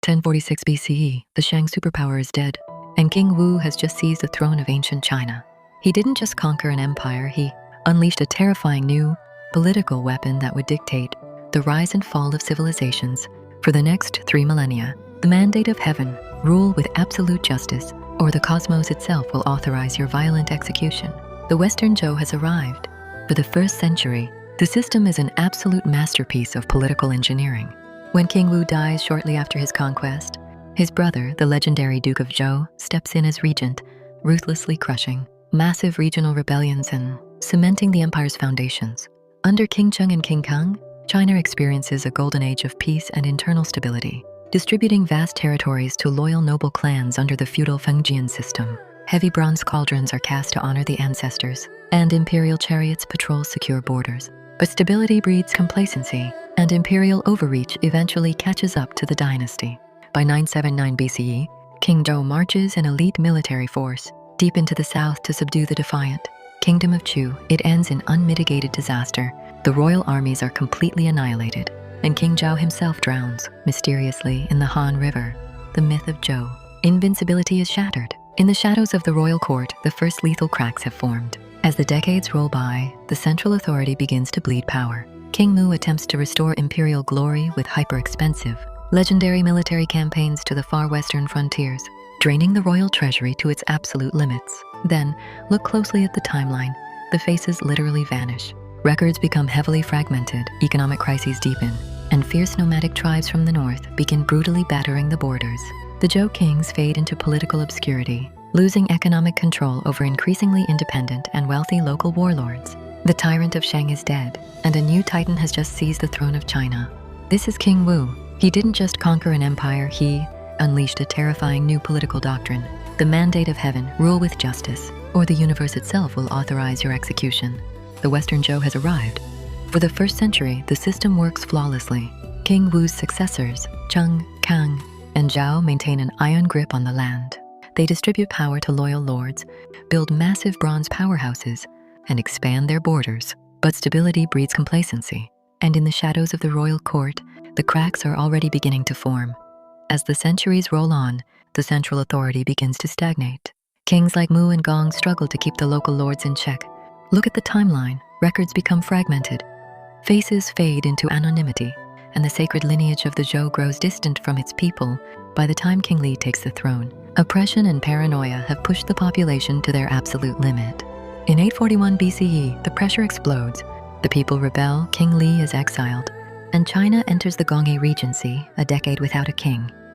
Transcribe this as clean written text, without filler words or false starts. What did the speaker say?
1046 BCE, the Shang superpower is dead, and King Wu has just seized the throne of ancient China. He didn't just conquer an empire, he unleashed a terrifying new political weapon that would dictate the rise and fall of civilizations for the next 3 millennia. The mandate of heaven, rule with absolute justice, or the cosmos itself will authorize your violent execution. The Western Zhou has arrived. For the first century, the system is an absolute masterpiece of political engineering. When King Wu dies shortly after his conquest, his brother, the legendary Duke of Zhou, steps in as regent, ruthlessly crushing massive regional rebellions and cementing the empire's foundations. Under King Shang and King Kang, China experiences a golden age of peace and internal stability, distributing vast territories to loyal noble clans under the feudal Fengjian system. Heavy bronze cauldrons are cast to honor the ancestors, and imperial chariots patrol secure borders. But stability breeds complacency, and imperial overreach eventually catches up to the dynasty. By 979 BCE, King Zhou marches an elite military force deep into the south to subdue the defiant Kingdom of Chu. It ends in unmitigated disaster. The royal armies are completely annihilated, and King Zhou himself drowns mysteriously in the Han River. The myth of Zhou invincibility is shattered. In the shadows of the royal court, the first lethal cracks have formed. As the decades roll by, the central authority begins to bleed power. King Mu attempts to restore imperial glory with hyper-expensive, legendary military campaigns to the far western frontiers, draining the royal treasury to its absolute limits. Then, look closely at the timeline. The faces literally vanish. Records become heavily fragmented, economic crises deepen, and fierce nomadic tribes from the north begin brutally battering the borders. The Zhou kings fade into political obscurity, losing economic control over increasingly independent and wealthy local warlords. The tyrant of Shang is dead, and a new titan has just seized the throne of China. This is King Wu. He didn't just conquer an empire, he unleashed a terrifying new political doctrine. The mandate of heaven, rule with justice, or the universe itself will authorize your execution. The Western Zhou has arrived. For the first century, the system works flawlessly. King Wu's successors, Shang, Kang, and Zhao maintain an iron grip on the land. They distribute power to loyal lords, build massive bronze powerhouses, and expand their borders. But stability breeds complacency, and in the shadows of the royal court, the cracks are already beginning to form. As the centuries roll on, the central authority begins to stagnate. Kings like Mu and Gong struggle to keep the local lords in check. Look at the timeline. Records become fragmented. Faces fade into anonymity, and the sacred lineage of the Zhou grows distant from its people. By the time King Li takes the throne, oppression and paranoia have pushed the population to their absolute limit. In 841 BCE, the pressure explodes. The people rebel, King Li is exiled, and China enters the Gonghe Regency, a decade without a king.